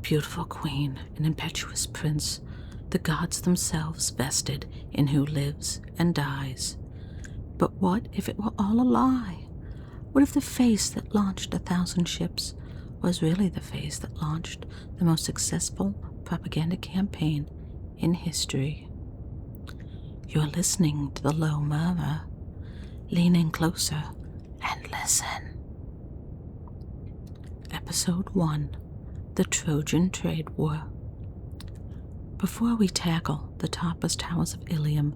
beautiful queen, an impetuous prince, the gods themselves vested in who lives and dies. But what if it were all a lie? What if the face that launched 1,000 ships was really the face that launched the most successful propaganda campaign in history? You're listening to the Low Murmur. Lean in closer and listen. Episode 1, The Trojan Trade War. Before we tackle the topless towers of Ilium,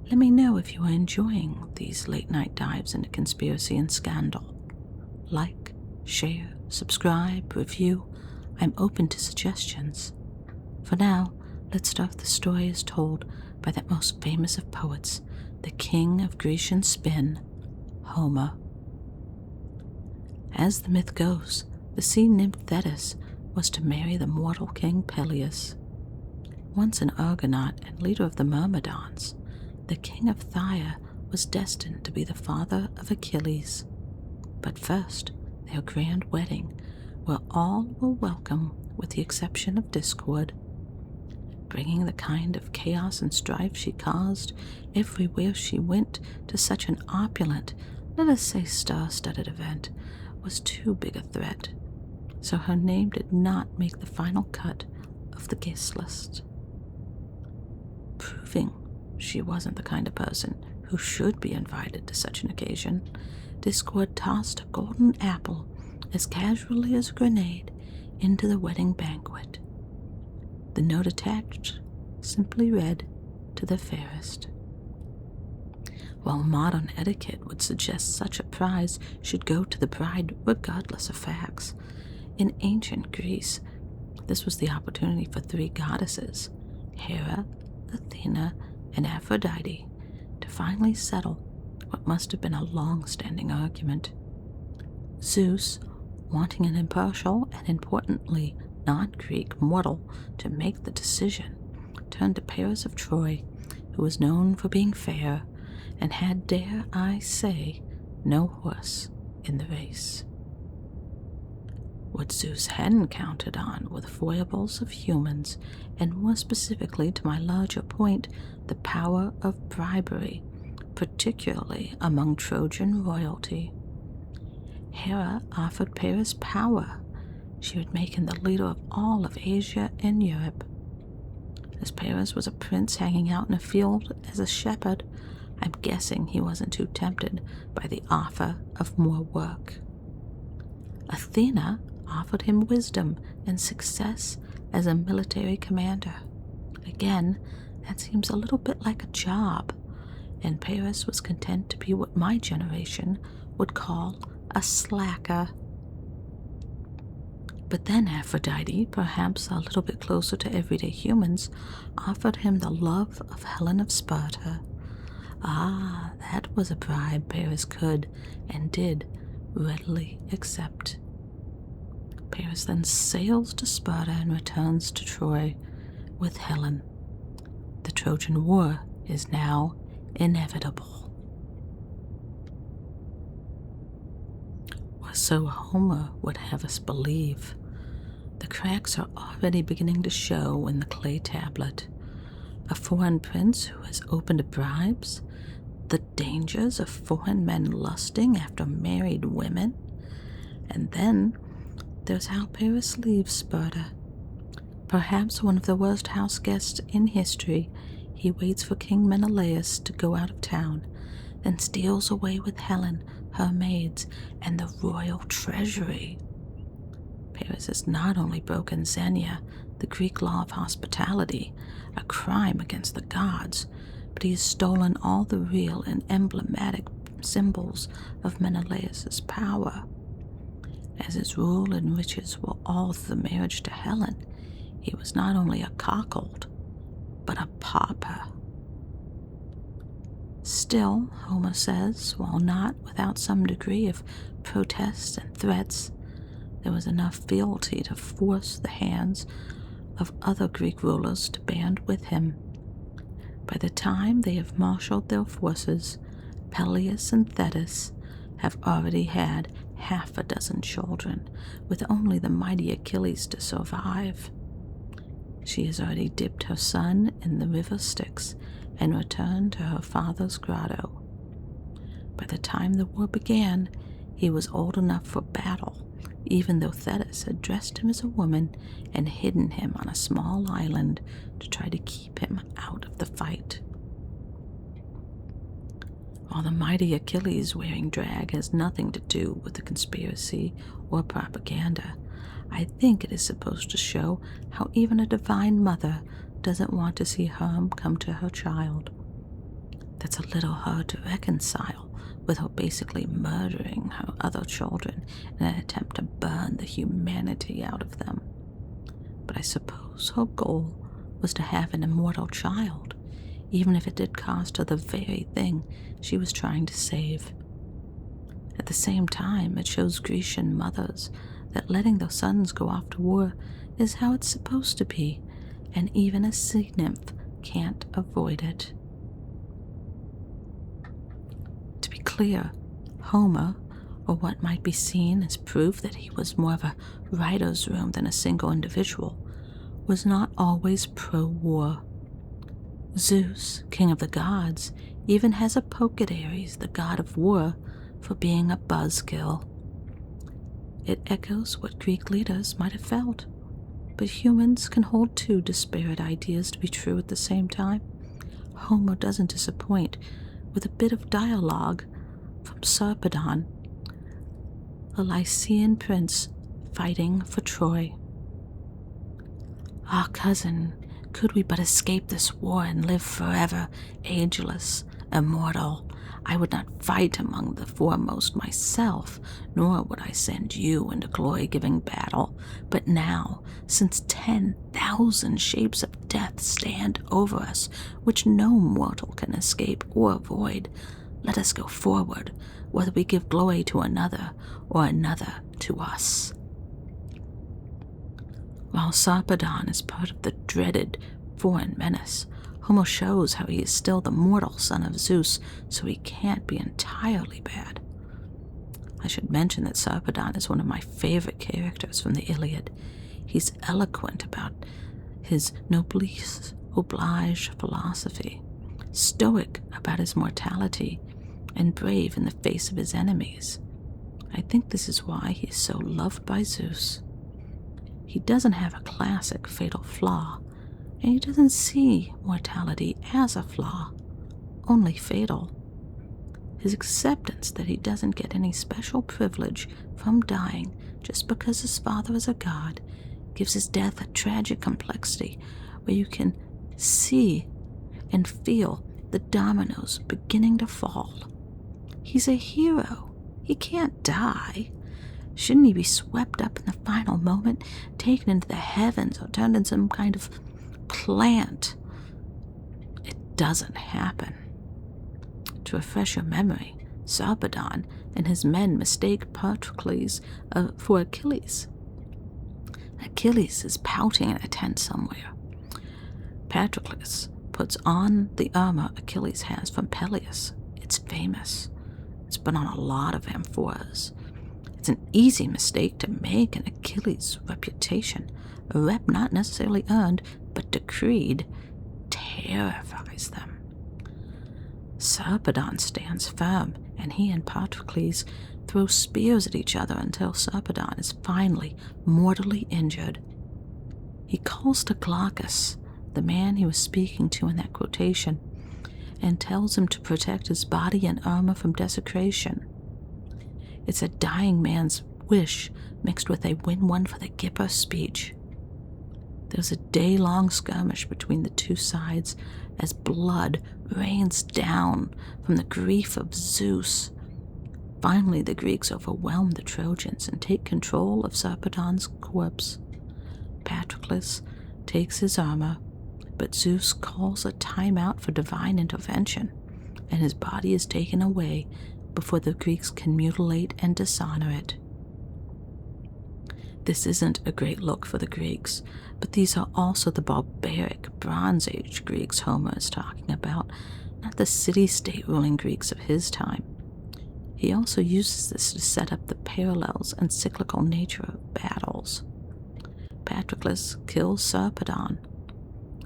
let me know if you are enjoying these late-night dives into conspiracy and scandal. Like, share, subscribe, review. I'm open to suggestions. For now, let's start the story as told by that most famous of poets, the king of Grecian spin, Homer. As the myth goes, the sea nymph Thetis was to marry the mortal king Peleus. Once an Argonaut and leader of the Myrmidons, the king of Tyre was destined to be the father of Achilles. But first, their grand wedding, where all were welcome with the exception of discord, bringing the kind of chaos and strife she caused everywhere she went to such an opulent, let us say star-studded event, was too big a threat, so her name did not make the final cut of the guest list. Proving she wasn't the kind of person who should be invited to such an occasion, discord tossed a golden apple as casually as a grenade into the wedding banquet. The note attached simply read, "To the fairest." While modern etiquette would suggest such a prize should go to the bride regardless of facts, in ancient Greece, this was the opportunity for 3 goddesses, Hera, Athena, and Aphrodite, to finally settle what must have been a long-standing argument. Zeus, wanting an impartial and importantly non-Greek mortal to make the decision, turned to Paris of Troy, who was known for being fair and had, dare I say, no horse in the race. What Zeus hadn't counted on were the foibles of humans, and more specifically, to my larger point, the power of bribery, particularly among Trojan royalty. Hera offered Paris power. She would make him the leader of all of Asia and Europe. As Paris was a prince hanging out in a field as a shepherd, I'm guessing he wasn't too tempted by the offer of more work. Athena offered him wisdom and success as a military commander. Again, that seems a little bit like a job, and Paris was content to be what my generation would call a slacker. But then Aphrodite, perhaps a little bit closer to everyday humans, offered him the love of Helen of Sparta. Ah, that was a bribe Paris could and did readily accept. Paris then sails to Sparta and returns to Troy with Helen. The Trojan War is now inevitable. Or so Homer would have us believe. The cracks are already beginning to show in the clay tablet. A foreign prince who is open to bribes, the dangers of foreign men lusting after married women, and then there's how Paris leaves Sparta. Perhaps one of the worst house guests in history, he waits for King Menelaus to go out of town, then steals away with Helen, her maids, and the royal treasury. Paris has not only broken Xenia, the Greek law of hospitality, a crime against the gods, but he has stolen all the real and emblematic symbols of Menelaus' power. As his rule and riches were all through the marriage to Helen, he was not only a cuckold, but a pauper. Still, Homer says, while not without some degree of protest and threats, there was enough fealty to force the hands of other Greek rulers to band with him. By the time they have marshaled their forces, Peleus and Thetis have already had half a dozen children, with only the mighty Achilles to survive. She has already dipped her son in the river Styx and returned to her father's grotto. By the time the war began, he was old enough for battle, even though Thetis had dressed him as a woman and hidden him on a small island to try to keep him out of the fight. While the mighty Achilles wearing drag has nothing to do with the conspiracy or propaganda, I think it is supposed to show how even a divine mother doesn't want to see harm come to her child. That's a little hard to reconcile with her basically murdering her other children in an attempt to burn the humanity out of them. But I suppose her goal was to have an immortal child, even if it did cost her the very thing she was trying to save. At the same time, it shows Grecian mothers that letting their sons go off to war is how it's supposed to be, and even a sea nymph can't avoid it. To be clear, Homer, or what might be seen as proof that he was more of a writer's room than a single individual, was not always pro-war. Zeus, king of the gods, even has a poke at Ares, the god of war, for being a buzzkill. It echoes what Greek leaders might have felt, but humans can hold two disparate ideas to be true at the same time. Homer doesn't disappoint with a bit of dialogue from Sarpedon, a Lycian prince fighting for Troy. "Ah, cousin, could we but escape this war and live forever, ageless, immortal, I would not fight among the foremost myself, nor would I send you into glory-giving battle. But now, since 10,000 shapes of death stand over us, which no mortal can escape or avoid, let us go forward, whether we give glory to another or another to us." While Sarpedon is part of the dreaded foreign menace, Homer shows how he is still the mortal son of Zeus, so he can't be entirely bad. I should mention that Sarpedon is one of my favorite characters from the Iliad. He's eloquent about his noblesse oblige philosophy, stoic about his mortality, and brave in the face of his enemies. I think this is why he is so loved by Zeus. He doesn't have a classic fatal flaw, and he doesn't see mortality as a flaw, only fatal. His acceptance that he doesn't get any special privilege from dying just because his father is a god gives his death a tragic complexity where you can see and feel the dominoes beginning to fall. He's a hero. He can't die. Shouldn't he be swept up in the final moment, taken into the heavens, or turned into some kind of plant? It doesn't happen. To refresh your memory, Sarpedon and his men mistake Patroclus for Achilles. Achilles is pouting in a tent somewhere. Patroclus puts on the armor Achilles has from Peleus. It's famous. It's been on a lot of amphoras. It's an easy mistake to make in Achilles' reputation. A rep not necessarily earned, but decreed, terrifies them. Sarpedon stands firm, and he and Patroclus throw spears at each other until Sarpedon is finally mortally injured. He calls to Glaucus, the man he was speaking to in that quotation, and tells him to protect his body and armor from desecration. It's a dying man's wish mixed with a win-one for the Gipper speech. There's a day-long skirmish between the two sides as blood rains down from the grief of Zeus. Finally, the Greeks overwhelm the Trojans and take control of Sarpedon's corpse. Patroclus takes his armor, but Zeus calls a timeout for divine intervention, and his body is taken away before the Greeks can mutilate and dishonor it. This isn't a great look for the Greeks, but these are also the barbaric Bronze Age Greeks Homer is talking about, not the city-state ruling Greeks of his time. He also uses this to set up the parallels and cyclical nature of battles. Patroclus kills Sarpedon.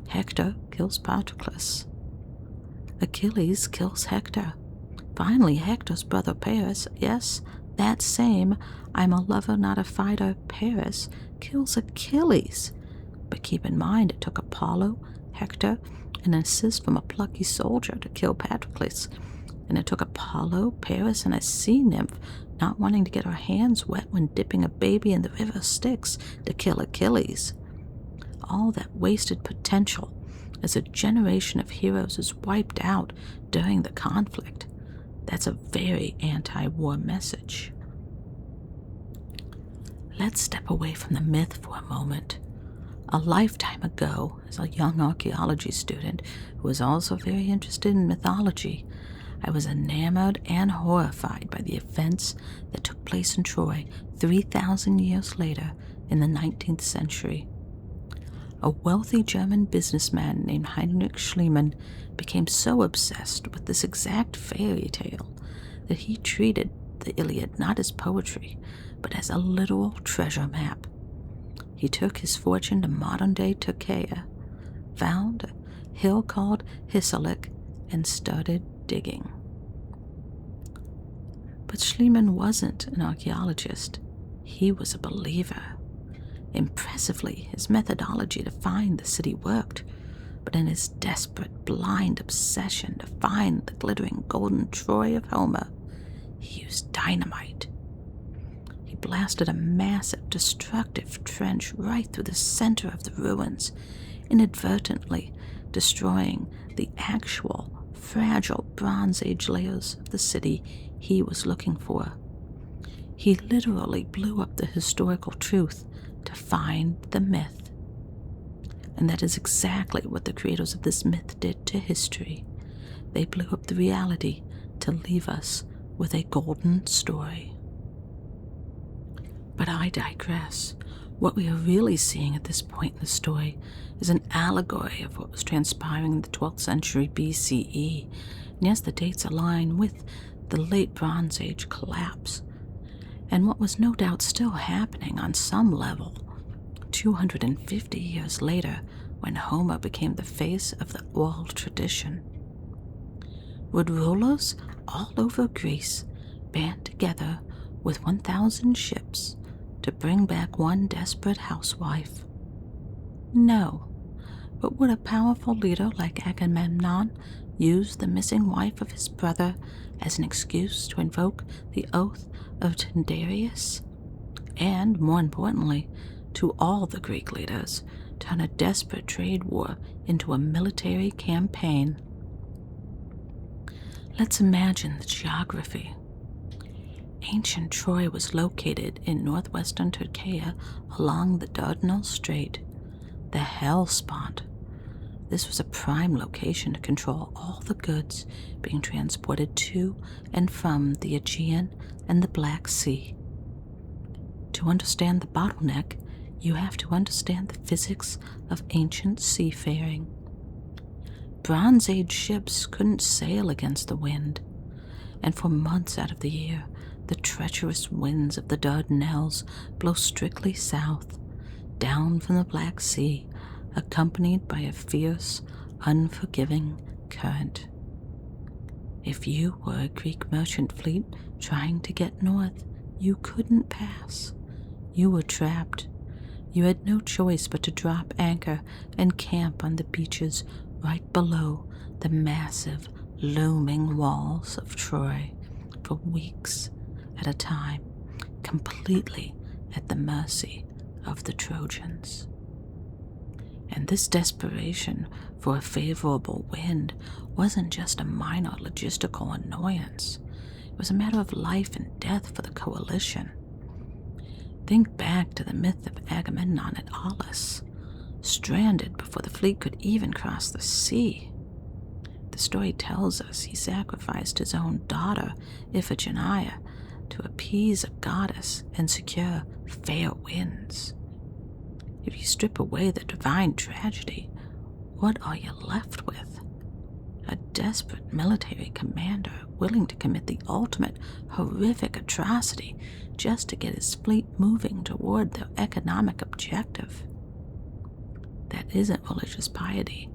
Hector kills Patroclus. Achilles kills Hector. Finally, Hector's brother Paris, yes, that same I'm a lover, not a fighter Paris, kills Achilles. But keep in mind, it took Apollo, Hector, and an assist from a plucky soldier to kill Patroclus. And it took Apollo, Paris, and a sea nymph not wanting to get her hands wet when dipping a baby in the river Styx to kill Achilles. All that wasted potential as a generation of heroes is wiped out during the conflict. That's a very anti-war message. Let's step away from the myth for a moment. A lifetime ago, as a young archaeology student who was also very interested in mythology, I was enamored and horrified by the events that took place in Troy 3,000 years later in the 19th century. A wealthy German businessman named Heinrich Schliemann became so obsessed with this exact fairy tale that he treated the Iliad not as poetry, but as a literal treasure map. He took his fortune to modern-day Turkey, found a hill called Hisarlik, and started digging. But Schliemann wasn't an archaeologist. He was a believer. Impressively, his methodology to find the city worked, but in his desperate, blind obsession to find the glittering golden Troy of Homer, he used dynamite. He blasted a massive, destructive trench right through the center of the ruins, inadvertently destroying the actual, fragile Bronze Age layers of the city he was looking for. He literally blew up the historical truth to find the myth. And that is exactly what the creators of this myth did to history. They blew up the reality to leave us with a golden story. But I digress. What we are really seeing at this point in the story is an allegory of what was transpiring in the 12th century BCE. And yes, the dates align with the late Bronze Age collapse, and what was no doubt still happening on some level 250 years later when Homer became the face of the oral tradition. Would rulers all over Greece band together with 1,000 ships to bring back one desperate housewife? No. But would a powerful leader like Agamemnon use the missing wife of his brother as an excuse to invoke the oath of Tyndareus? And, more importantly, to all the Greek leaders, turn a desperate trade war into a military campaign. Let's imagine the geography. Ancient Troy was located in northwestern Turkey along the Dardanelles Strait, the Hellespont. This was a prime location to control all the goods being transported to and from the Aegean and the Black Sea. To understand the bottleneck, you have to understand the physics of ancient seafaring. Bronze Age ships couldn't sail against the wind, and for months out of the year, the treacherous winds of the Dardanelles blow strictly south, down from the Black Sea, accompanied by a fierce, unforgiving current. If you were a Greek merchant fleet trying to get north, you couldn't pass. You were trapped. You had no choice but to drop anchor and camp on the beaches right below the massive, looming walls of Troy for weeks at a time, completely at the mercy of the Trojans. And this desperation for a favorable wind wasn't just a minor logistical annoyance. It was a matter of life and death for the coalition. Think back to the myth of Agamemnon at Aulis, stranded before the fleet could even cross the sea. The story tells us he sacrificed his own daughter, Iphigenia, to appease a goddess and secure fair winds. If you strip away the divine tragedy, what are you left with? a desperate military commander willing to commit the ultimate horrific atrocity just to get his fleet moving toward their economic objective. That isn't religious piety.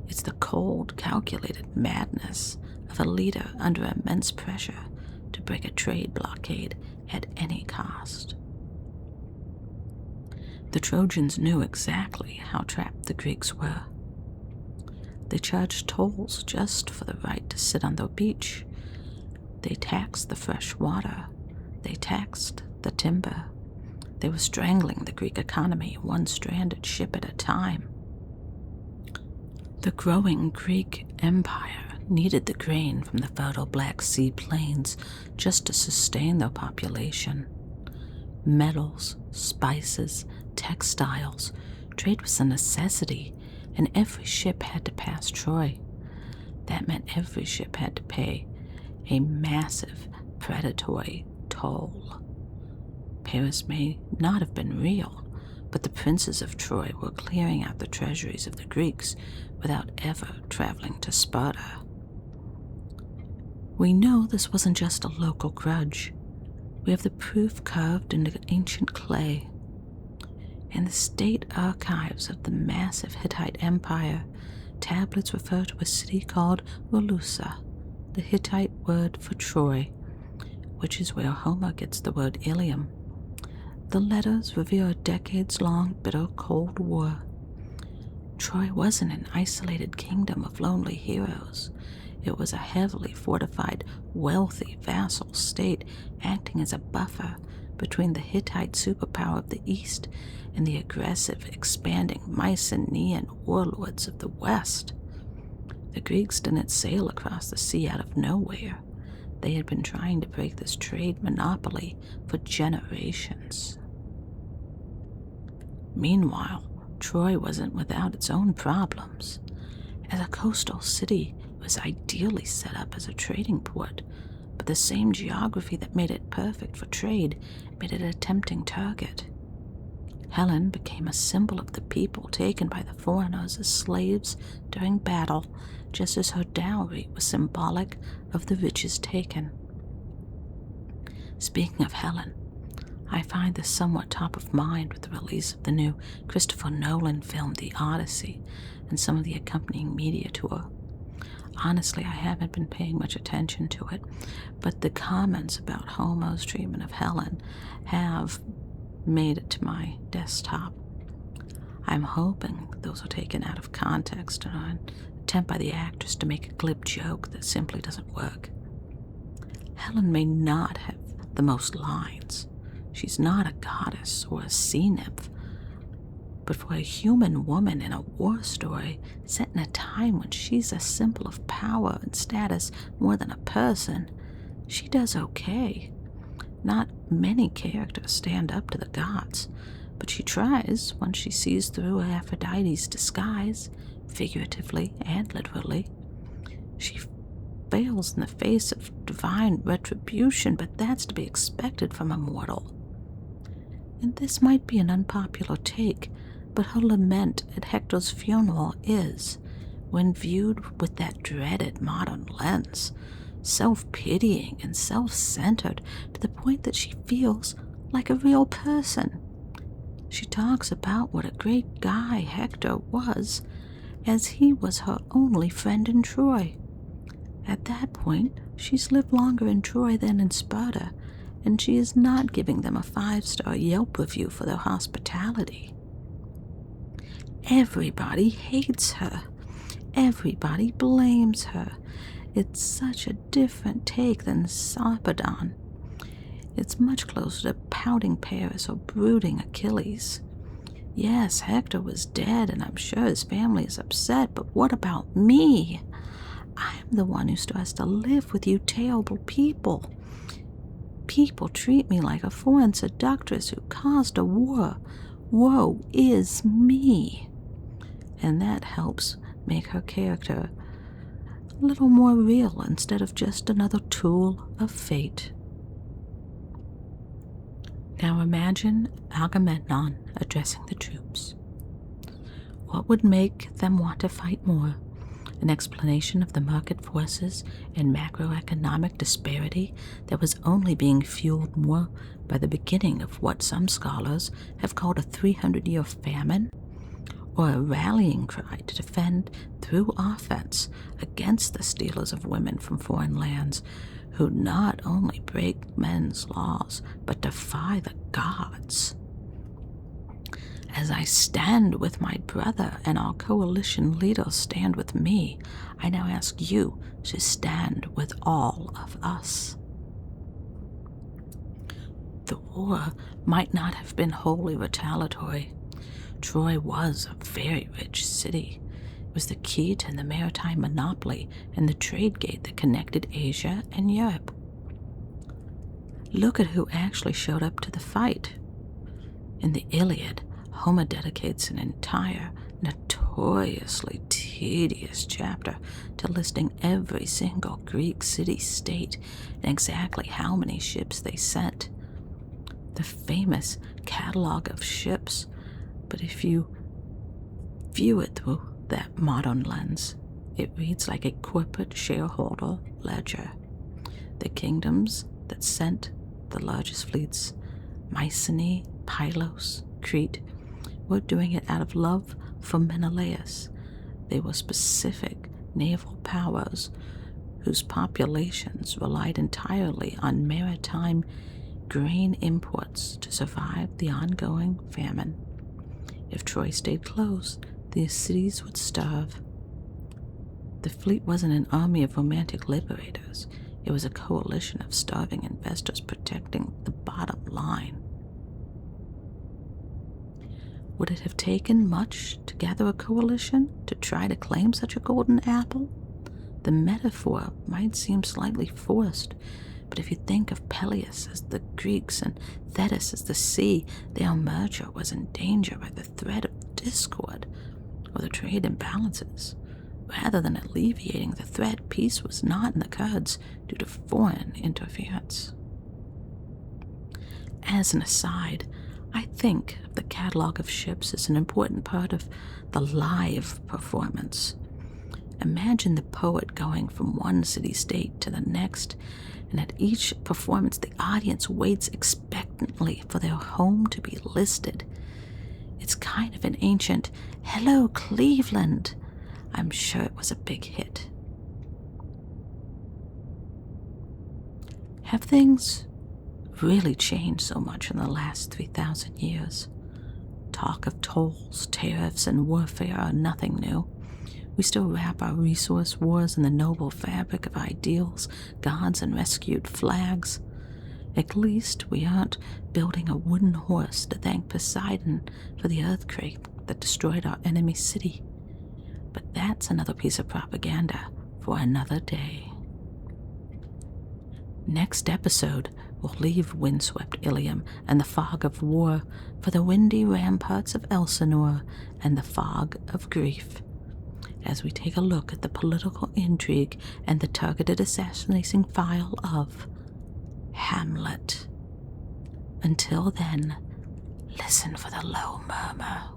It's the cold, calculated madness of a leader under immense pressure to break a trade blockade at any cost. The Trojans knew exactly how trapped the Greeks were. They charged tolls just for the right to sit on their beach. They taxed the fresh water. They taxed the timber. They were strangling the Greek economy, one stranded ship at a time. The growing Greek empire needed the grain from the fertile Black Sea plains just to sustain their population. Metals, spices, textiles, trade was a necessity, and every ship had to pass Troy. That meant every ship had to pay a massive, predatory toll. Paris may not have been real, but the princes of Troy were clearing out the treasuries of the Greeks without ever traveling to Sparta. We know this wasn't just a local grudge. We have the proof carved into ancient clay. In the state archives of the massive Hittite Empire, tablets refer to a city called Volusa, the Hittite word for Troy, which is where Homer gets the word Ilium. The letters reveal a decades-long bitter Cold War. Troy wasn't an isolated kingdom of lonely heroes. It was a heavily fortified, wealthy vassal state acting as a buffer between the Hittite superpower of the east and the aggressive, expanding Mycenaean warlords of the west. The Greeks didn't sail across the sea out of nowhere. They had been trying to break this trade monopoly for generations. Meanwhile, Troy wasn't without its own problems. As a coastal city, it was ideally set up as a trading port, but the same geography that made it perfect for trade made it a tempting target. Helen became a symbol of the people taken by the foreigners as slaves during battle, just as her dowry was symbolic of the riches taken. Speaking of Helen, I find this somewhat top of mind with the release of the new Christopher Nolan film The Odyssey and some of the accompanying media tour. Honestly, I haven't been paying much attention to it, but the comments about Homer's treatment of Helen have made it to my desktop. I'm hoping those are taken out of context and an attempt by the actress to make a glib joke that simply doesn't work. Helen may not have the most lines. She's not a goddess or a sea nymph. But for a human woman in a war story set in a time when she's a symbol of power and status more than a person, she does okay. Not many characters stand up to the gods, but she tries once she sees through Aphrodite's disguise, figuratively and literally. She fails in the face of divine retribution, but that's to be expected from a mortal. And this might be an unpopular take, but her lament at Hector's funeral is, when viewed with that dreaded modern lens, self-pitying and self-centered to the point that she feels like a real person. She talks about what a great guy Hector was, as he was her only friend in Troy. At that point, she's lived longer in Troy than in Sparta, and she is not giving them a 5-star Yelp review for their hospitality. Everybody hates her. Everybody blames her. It's such a different take than Sarpedon. It's much closer to pouting Paris or brooding Achilles. Yes, Hector was dead, and I'm sure his family is upset, but what about me? I'm the one who still has to live with you terrible people. People treat me like a foreign seductress who caused a war. Woe is me. And that helps make her character a little more real instead of just another tool of fate. Now imagine Agamemnon addressing the troops. What would make them want to fight more? an explanation of the market forces and macroeconomic disparity that was only being fueled more by the beginning of what some scholars have called a 300-year famine, or a rallying cry to defend through offense against the stealers of women from foreign lands who not only break men's laws but defy the gods. As I stand with my brother and our coalition leaders stand with me, I now ask you to stand with all of us. The war might not have been wholly retaliatory. Troy was a very rich city. It was the key to the maritime monopoly and the trade gate that connected Asia and Europe. Look at who actually showed up to the fight. In the Iliad, Homer dedicates an entire, notoriously tedious chapter to listing every single Greek city-state and exactly how many ships they sent. The famous catalog of ships, but if you view it through that modern lens, it reads like a corporate shareholder ledger. The kingdoms that sent the largest fleets, Mycenae, Pylos, Crete, were doing it out of love for Menelaus. They were specific naval powers whose populations relied entirely on maritime grain imports to survive the ongoing famine. If Troy stayed closed, the cities would starve. The fleet wasn't an army of romantic liberators. It was a coalition of starving investors protecting the bottom line. Would it have taken much to gather a coalition to try to claim such a golden apple? The metaphor might seem slightly forced, but if you think of Peleus as the Greeks and Thetis as the sea, their merger was in danger by the threat of discord or the trade imbalances. Rather than alleviating the threat, peace was not in the cards due to foreign interference. As an aside, I think of the catalog of ships as an important part of the live performance. Imagine the poet going from one city-state to the next, and at each performance the audience waits expectantly for their home to be listed. It's kind of an ancient, "Hello, Cleveland." I'm sure it was a big hit. Have things really changed so much in the last 3,000 years? Talk of tolls, tariffs, and warfare are nothing new. We still wrap our resource wars in the noble fabric of ideals, gods, and rescued flags. At least we aren't building a wooden horse to thank Poseidon for the earthquake that destroyed our enemy city. But that's another piece of propaganda for another day. Next episode, we'll leave windswept Ilium and the fog of war for the windy ramparts of Elsinore and the fog of grief, as we take a look at the political intrigue and the targeted assassinating file of Hamlet. Until then, listen for the low murmur.